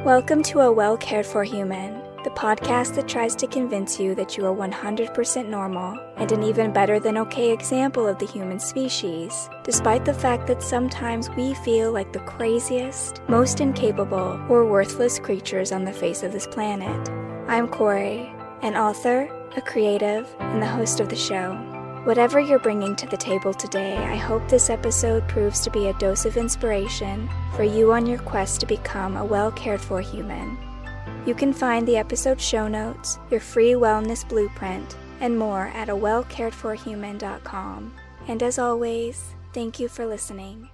Welcome to A Well Cared For Human, the podcast that tries to convince you that you are 100% normal and an even better than okay example of the human species, despite the fact that sometimes we feel like the craziest, most incapable, or worthless creatures on the face of this planet. I'm Kory, an author, a creative, and the host of the show. Whatever you're bringing to the table today, I hope this episode proves to be a dose of inspiration for you on your quest to become a well-cared-for human. You can find the episode show notes, your free wellness blueprint, and more at awellcaredforhuman.com. And as always, thank you for listening.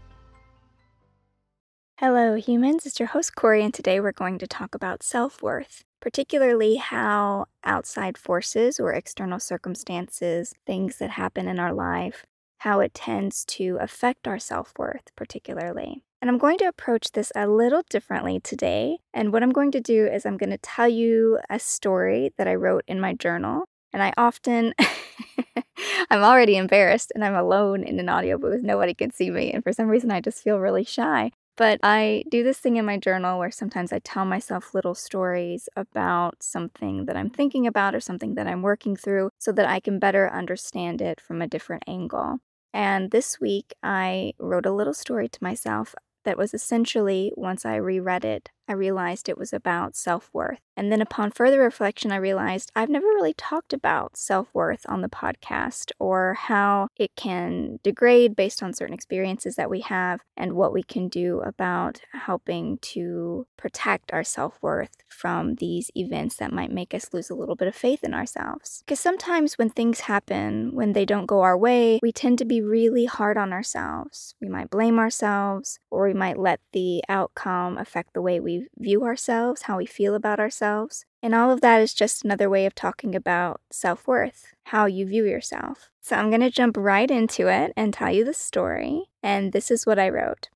Hello humans, it's your host Kory, and today we're going to talk about self-worth, particularly how outside forces or external circumstances, things that happen in our life, how it tends to affect our self-worth particularly. And I'm going to approach this a little differently today, and what I'm going to do is I'm going to tell you a story that I wrote in my journal, and I often, I'm already embarrassed and I'm alone in an audio booth, nobody can see me, and for some reason I just feel really shy. But I do this thing in my journal where sometimes I tell myself little stories about something that I'm thinking about or something that I'm working through so that I can better understand it from a different angle. And this week I wrote a little story to myself that was essentially, once I reread it, I realized it was about self-worth. And then upon further reflection, I realized I've never really talked about self-worth on the podcast or how it can degrade based on certain experiences that we have and what we can do about helping to protect our self-worth from these events that might make us lose a little bit of faith in ourselves. Because sometimes when things happen, when they don't go our way, we tend to be really hard on ourselves. We might blame ourselves, or we might let the outcome affect the way we view ourselves, how we feel about ourselves. And all of that is just another way of talking about self-worth, how you view yourself. So I'm going to jump right into it and tell you the story. And this is what I wrote.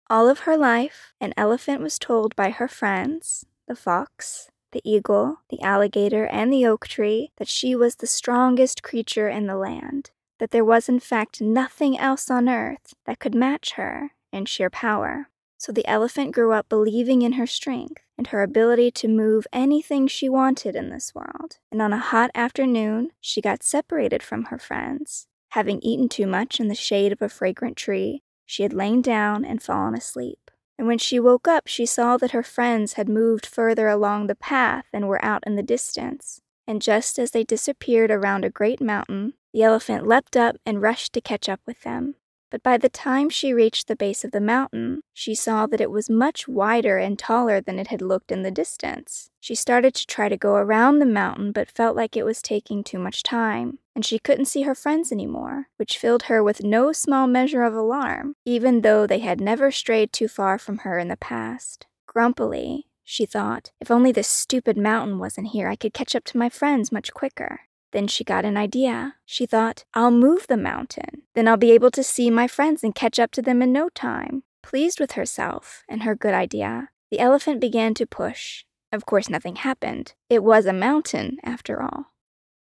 All of her life, an elephant was told by her friends, the fox, the eagle, the alligator, and the oak tree, that she was the strongest creature in the land, that there was in fact nothing else on earth that could match her in sheer power. So the elephant grew up believing in her strength and her ability to move anything she wanted in this world. And on a hot afternoon, she got separated from her friends. Having eaten too much in the shade of a fragrant tree, she had lain down and fallen asleep. And when she woke up, she saw that her friends had moved further along the path and were out in the distance. And just as they disappeared around a great mountain, the elephant leapt up and rushed to catch up with them. But by the time she reached the base of the mountain, she saw that it was much wider and taller than it had looked in the distance. She started to try to go around the mountain, but felt like it was taking too much time, and she couldn't see her friends anymore, which filled her with no small measure of alarm, even though they had never strayed too far from her in the past. Grumpily, she thought, if only this stupid mountain wasn't here, I could catch up to my friends much quicker. Then she got an idea. She thought, I'll move the mountain. Then I'll be able to see my friends and catch up to them in no time. Pleased with herself and her good idea, the elephant began to push. Of course, nothing happened. It was a mountain, after all.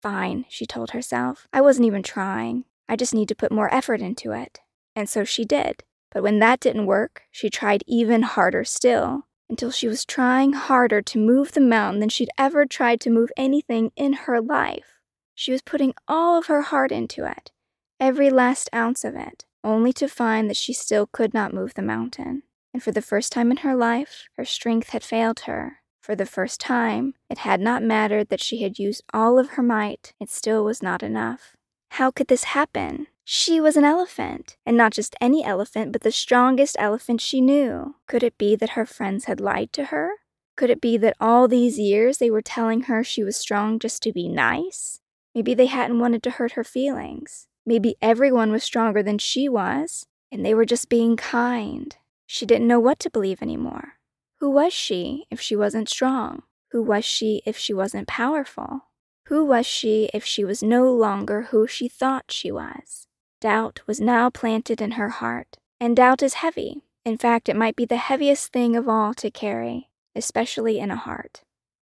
Fine, she told herself. I wasn't even trying. I just need to put more effort into it. And so she did. But when that didn't work, she tried even harder still, until she was trying harder to move the mountain than she'd ever tried to move anything in her life. She was putting all of her heart into it, every last ounce of it, only to find that she still could not move the mountain. And for the first time in her life, her strength had failed her. For the first time, it had not mattered that she had used all of her might, it still was not enough. How could this happen? She was an elephant, and not just any elephant, but the strongest elephant she knew. Could it be that her friends had lied to her? Could it be that all these years they were telling her she was strong just to be nice? Maybe they hadn't wanted to hurt her feelings. Maybe everyone was stronger than she was, and they were just being kind. She didn't know what to believe anymore. Who was she if she wasn't strong? Who was she if she wasn't powerful? Who was she if she was no longer who she thought she was? Doubt was now planted in her heart, and doubt is heavy. In fact, it might be the heaviest thing of all to carry, especially in a heart.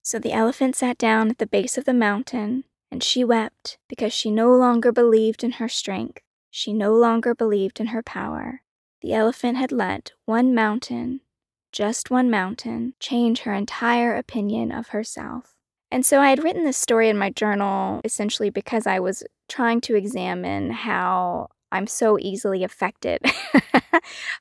So the elephant sat down at the base of the mountain, and she wept because she no longer believed in her strength. She no longer believed in her power. The elephant had let one mountain, just one mountain change her entire opinion of herself. And so I had written this story in my journal essentially because I was trying to examine how I'm so easily affected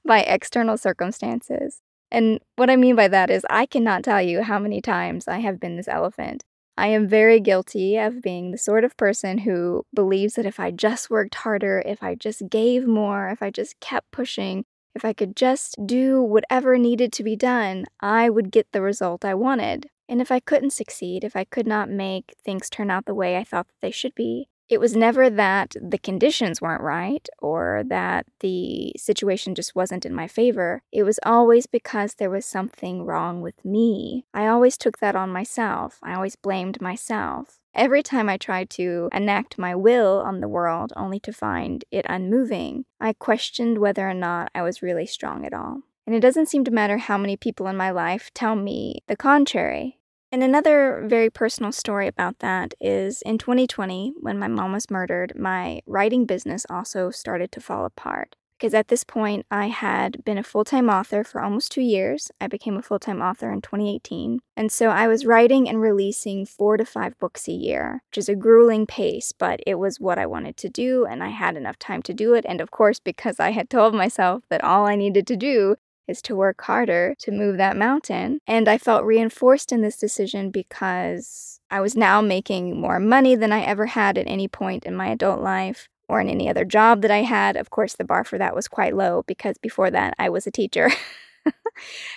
by external circumstances. And what I mean by that is I cannot tell you how many times I have been this elephant. I am very guilty of being the sort of person who believes that if I just worked harder, if I just gave more, if I just kept pushing, if I could just do whatever needed to be done, I would get the result I wanted. And if I couldn't succeed, if I could not make things turn out the way I thought that they should be, it was never that the conditions weren't right or that the situation just wasn't in my favor. It was always because there was something wrong with me. I always took that on myself. I always blamed myself. Every time I tried to enact my will on the world only to find it unmoving, I questioned whether or not I was really strong at all. And it doesn't seem to matter how many people in my life tell me the contrary. And another very personal story about that is in 2020, when my mom was murdered, my writing business also started to fall apart. Because at this point, I had been a full-time author for almost 2 years. I became a full-time author in 2018. And so I was writing and releasing 4 to 5 books a year, which is a grueling pace, but it was what I wanted to do, and I had enough time to do it. And of course, because I had told myself that all I needed to do is to work harder to move that mountain. And I felt reinforced in this decision because I was now making more money than I ever had at any point in my adult life or in any other job that I had. Of course, the bar for that was quite low because before that I was a teacher.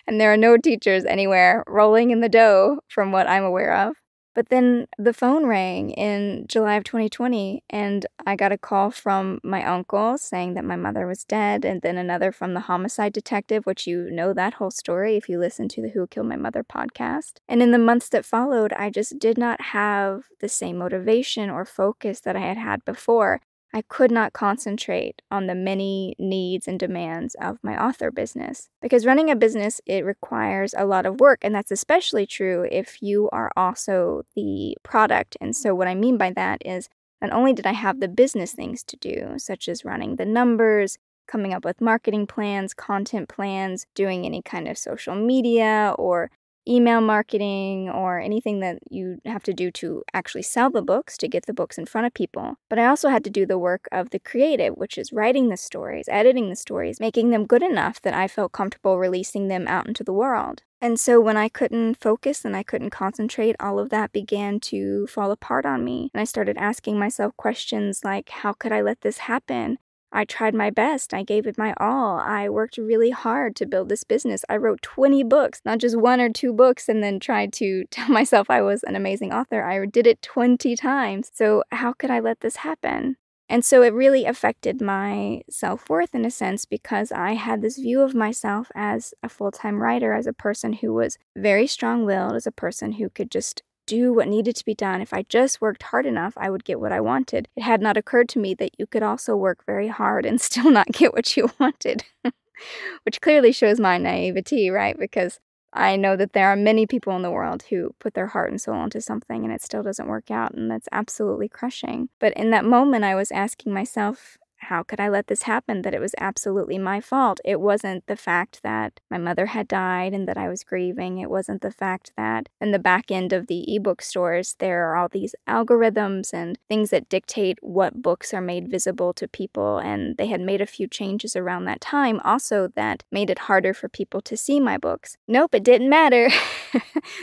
And there are no teachers anywhere rolling in the dough from what I'm aware of. But then the phone rang in July of 2020, and I got a call from my uncle saying that my mother was dead, and then another from the homicide detective, which you know that whole story if you listen to the Who Killed My Mother podcast. And in the months that followed, I just did not have the same motivation or focus that I had had before. I could not concentrate on the many needs and demands of my author business. Because running a business, it requires a lot of work, and that's especially true if you are also the product. And so what I mean by that is not only did I have the business things to do, such as running the numbers, coming up with marketing plans, content plans, doing any kind of social media or email marketing or anything that you have to do to actually sell the books, to get the books in front of people. But I also had to do the work of the creative, which is writing the stories, editing the stories, making them good enough that I felt comfortable releasing them out into the world. And so when I couldn't focus and I couldn't concentrate, all of that began to fall apart on me. And I started asking myself questions like, how could I let this happen? I tried my best. I gave it my all. I worked really hard to build this business. I wrote 20 books, not just 1 or 2 books, and then tried to tell myself I was an amazing author. I did it 20 times. So how could I let this happen? And so it really affected my self-worth in a sense because I had this view of myself as a full-time writer, as a person who was very strong-willed, as a person who could just do what needed to be done. If I just worked hard enough, I would get what I wanted. It had not occurred to me that you could also work very hard and still not get what you wanted, which clearly shows my naivety, right? Because I know that there are many people in the world who put their heart and soul into something and it still doesn't work out, and that's absolutely crushing. But in that moment, I was asking myself, how could I let this happen? That it was absolutely my fault. It wasn't the fact that my mother had died and that I was grieving. It wasn't the fact that in the back end of the ebook stores, there are all these algorithms and things that dictate what books are made visible to people. And they had made a few changes around that time also that made it harder for people to see my books. Nope, it didn't matter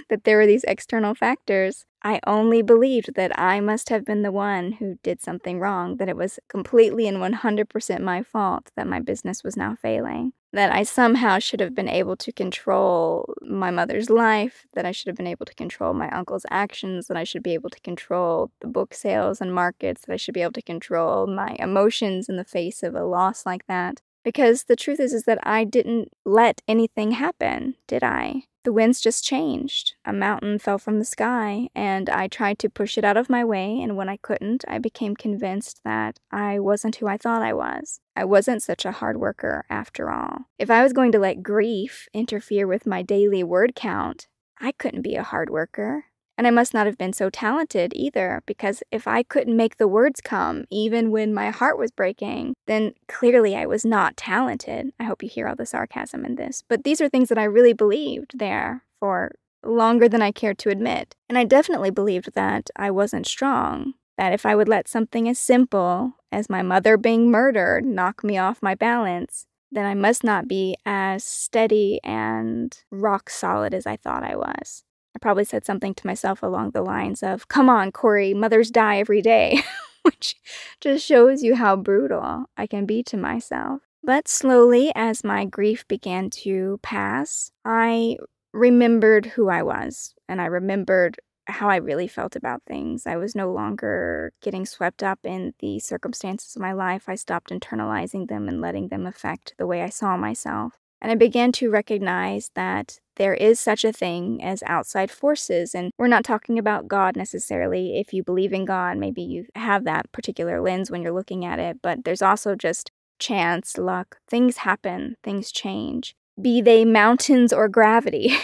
that there were these external factors. I only believed that I must have been the one who did something wrong, that it was completely and 100% my fault that my business was now failing, that I somehow should have been able to control my mother's life, that I should have been able to control my uncle's actions, that I should be able to control the book sales and markets, that I should be able to control my emotions in the face of a loss like that. Because the truth is that I didn't let anything happen, did I? The winds just changed. A mountain fell from the sky, and I tried to push it out of my way, and when I couldn't, I became convinced that I wasn't who I thought I was. I wasn't such a hard worker after all. If I was going to let grief interfere with my daily word count, I couldn't be a hard worker. And I must not have been so talented either, because if I couldn't make the words come, even when my heart was breaking, then clearly I was not talented. I hope you hear all the sarcasm in this. But these are things that I really believed there for longer than I cared to admit. And I definitely believed that I wasn't strong, that if I would let something as simple as my mother being murdered knock me off my balance, then I must not be as steady and rock solid as I thought I was. I probably said something to myself along the lines of, "Come on, Kory, mothers die every day," which just shows you how brutal I can be to myself. But slowly, as my grief began to pass, I remembered who I was, and I remembered how I really felt about things. I was no longer getting swept up in the circumstances of my life. I stopped internalizing them and letting them affect the way I saw myself. And I began to recognize that there is such a thing as outside forces, and we're not talking about God necessarily. If you believe in God, maybe you have that particular lens when you're looking at it, but there's also just chance, luck. Things happen, things change. Be they mountains or gravity.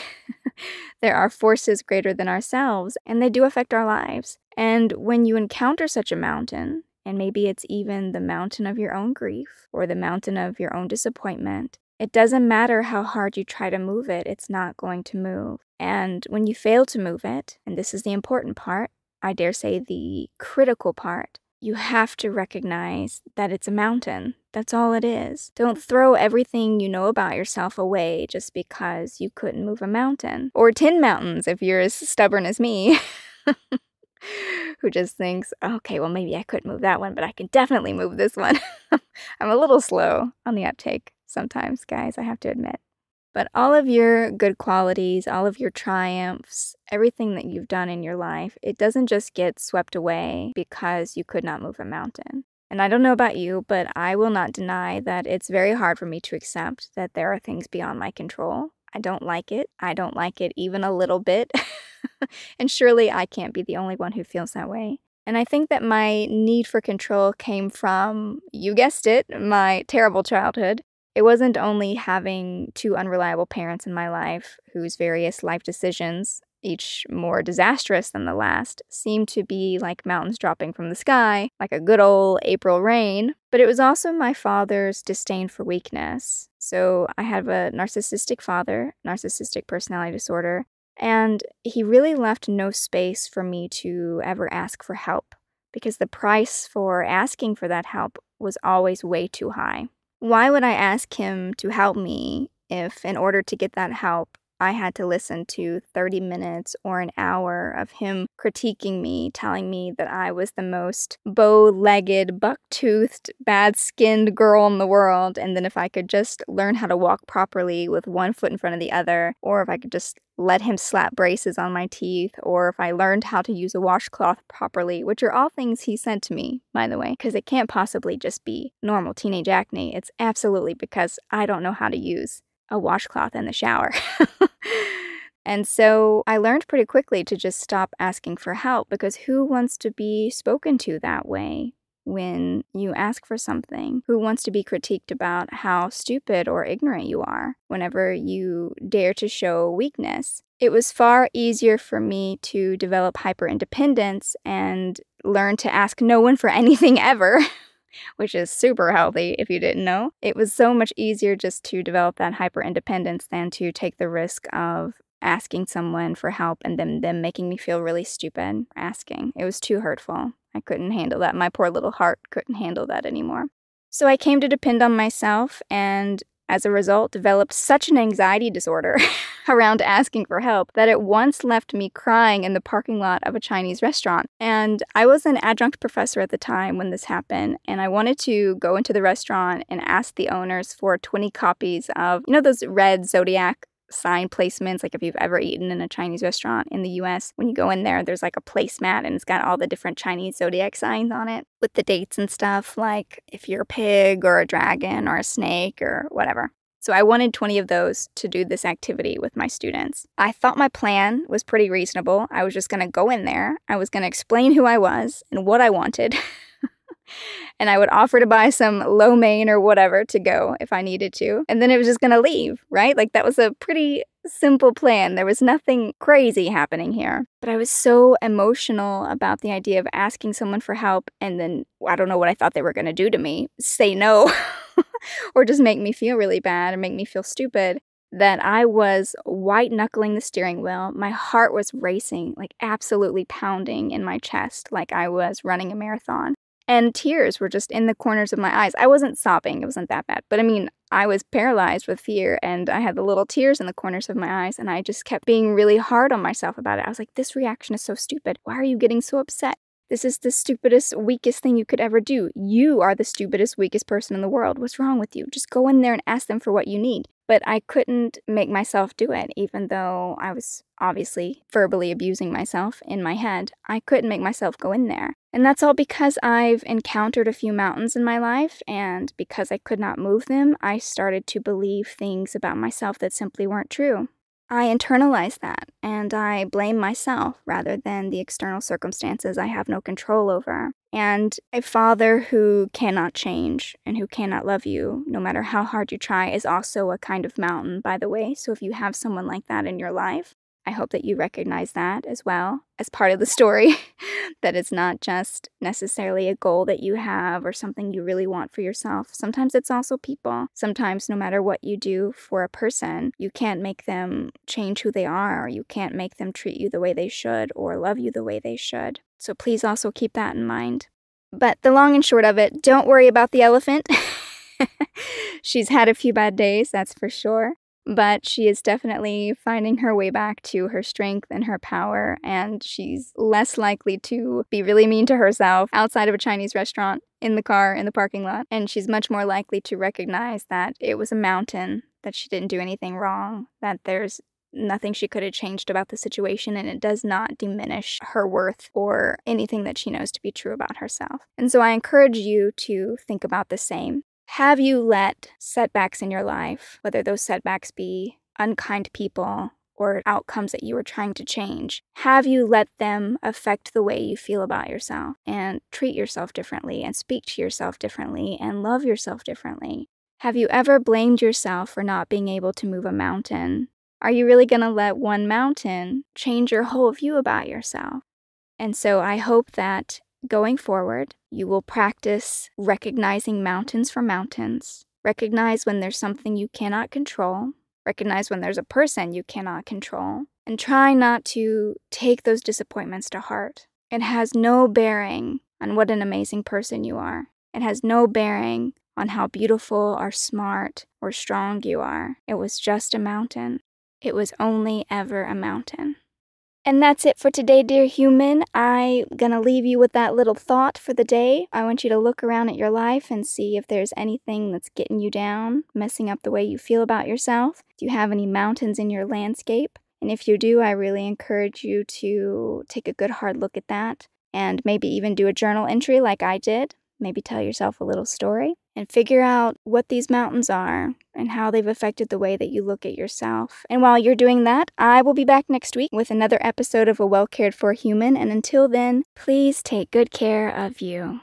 There are forces greater than ourselves, and they do affect our lives. And when you encounter such a mountain, and maybe it's even the mountain of your own grief or the mountain of your own disappointment, it doesn't matter how hard you try to move it, it's not going to move. And when you fail to move it, and this is the important part, I dare say the critical part, you have to recognize that it's a mountain. That's all it is. Don't throw everything you know about yourself away just because you couldn't move a mountain. Or 10 mountains if you're as stubborn as me, who just thinks, okay, well, maybe I couldn't move that one, but I can definitely move this one. I'm a little slow on the uptake sometimes, guys, I have to admit. But all of your good qualities, all of your triumphs, everything that you've done in your life, it doesn't just get swept away because you could not move a mountain. And I don't know about you, but I will not deny that it's very hard for me to accept that there are things beyond my control. I don't like it. I don't like it even a little bit. And surely I can't be the only one who feels that way. And I think that my need for control came from, you guessed it, my terrible childhood. It wasn't only having two unreliable parents in my life whose various life decisions, each more disastrous than the last, seemed to be like mountains dropping from the sky, like a good old April rain, but it was also my father's disdain for weakness. So I have a narcissistic father, narcissistic personality disorder, and he really left no space for me to ever ask for help, because the price for asking for that help was always way too high. Why would I ask him to help me if, in order to get that help, I had to listen to 30 minutes or an hour of him critiquing me, telling me that I was the most bow-legged, buck-toothed, bad-skinned girl in the world, and then if I could just learn how to walk properly with one foot in front of the other, or if I could just let him slap braces on my teeth, or if I learned how to use a washcloth properly, which are all things he said to me, by the way, because it can't possibly just be normal teenage acne. It's absolutely because I don't know how to use a washcloth in the shower. And so I learned pretty quickly to just stop asking for help, because who wants to be spoken to that way when you ask for something? Who wants to be critiqued about how stupid or ignorant you are whenever you dare to show weakness? It was far easier for me to develop hyper-independence and learn to ask no one for anything ever, which is super healthy if you didn't know. It was so much easier just to develop that hyper-independence than to take the risk of asking someone for help and then them making me feel really stupid asking. It was too hurtful. I couldn't handle that. My poor little heart couldn't handle that anymore. So I came to depend on myself, and as a result developed such an anxiety disorder around asking for help that it once left me crying in the parking lot of a Chinese restaurant. And I was an adjunct professor at the time when this happened, and I wanted to go into the restaurant and ask the owners for 20 copies of, you know, those red Zodiac sign placements, like if you've ever eaten in a Chinese restaurant in the US, when you go in there, there's like a placemat and it's got all the different Chinese zodiac signs on it with the dates and stuff, like if you're a pig or a dragon or a snake or whatever. So I wanted 20 of those to do this activity with my students. I thought my plan was pretty reasonable. I was just going to go in there. I was going to explain who I was and what I wanted. And I would offer to buy some lo mein or whatever to go if I needed to. And then it was just gonna leave, right? Like that was a pretty simple plan. There was nothing crazy happening here. But I was so emotional about the idea of asking someone for help and then I don't know what I thought they were gonna do to me, say no, or just make me feel really bad and make me feel stupid, that I was white-knuckling the steering wheel. My heart was racing, like absolutely pounding in my chest like I was running a marathon. And tears were just in the corners of my eyes. I wasn't sobbing, it wasn't that bad. But I mean, I was paralyzed with fear and I had the little tears in the corners of my eyes and I just kept being really hard on myself about it. I was like, this reaction is so stupid. Why are you getting so upset? This is the stupidest, weakest thing you could ever do. You are the stupidest, weakest person in the world. What's wrong with you? Just go in there and ask them for what you need. But I couldn't make myself do it, even though I was obviously verbally abusing myself in my head. I couldn't make myself go in there. And that's all because I've encountered a few mountains in my life, and because I could not move them, I started to believe things about myself that simply weren't true. I internalized that, and I blame myself rather than the external circumstances I have no control over. And a father who cannot change and who cannot love you, no matter how hard you try, is also a kind of mountain, by the way. So if you have someone like that in your life, I hope that you recognize that as well as part of the story, that it's not just necessarily a goal that you have or something you really want for yourself. Sometimes it's also people. Sometimes no matter what you do for a person, you can't make them change who they are, or you can't make them treat you the way they should or love you the way they should. So please also keep that in mind. But the long and short of it, don't worry about the elephant. She's had a few bad days, that's for sure. But she is definitely finding her way back to her strength and her power, and she's less likely to be really mean to herself outside of a Chinese restaurant, in the car, in the parking lot, and she's much more likely to recognize that it was a mountain, that she didn't do anything wrong, that there's nothing she could have changed about the situation, and it does not diminish her worth or anything that she knows to be true about herself. And so I encourage you to think about the same. Have you let setbacks in your life, whether those setbacks be unkind people or outcomes that you were trying to change, have you let them affect the way you feel about yourself and treat yourself differently and speak to yourself differently and love yourself differently? Have you ever blamed yourself for not being able to move a mountain? Are you really going to let one mountain change your whole view about yourself? And so I hope that going forward, you will practice recognizing mountains for mountains. Recognize when there's something you cannot control. Recognize when there's a person you cannot control. And try not to take those disappointments to heart. It has no bearing on what an amazing person you are. It has no bearing on how beautiful or smart or strong you are. It was just a mountain. It was only ever a mountain. And that's it for today, dear human. I'm gonna leave you with that little thought for the day. I want you to look around at your life and see if there's anything that's getting you down, messing up the way you feel about yourself. Do you have any mountains in your landscape? And if you do, I really encourage you to take a good hard look at that and maybe even do a journal entry like I did. Maybe tell yourself a little story and figure out what these mountains are and how they've affected the way that you look at yourself. And while you're doing that, I will be back next week with another episode of A Well Cared For Human. And until then, please take good care of you.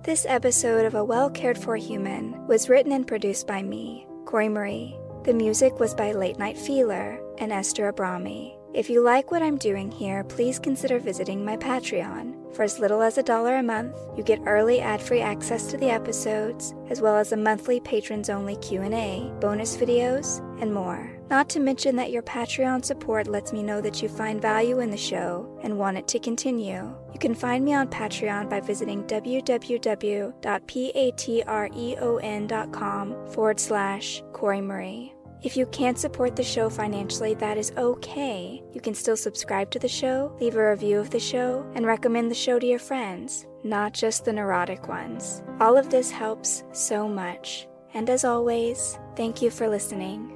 This episode of A Well Cared For Human was written and produced by me, Kory Marie. The music was by Late Night Feeler and Esther Abrami. If you like what I'm doing here, please consider visiting my Patreon. For as little as $1 a month, you get early ad-free access to the episodes, as well as a monthly patrons-only Q&A, bonus videos, and more. Not to mention that your Patreon support lets me know that you find value in the show and want it to continue. You can find me on Patreon by visiting www.patreon.com/Kory Marie. If you can't support the show financially, that is okay. You can still subscribe to the show, leave a review of the show, and recommend the show to your friends, not just the neurotic ones. All of this helps so much. And as always, thank you for listening.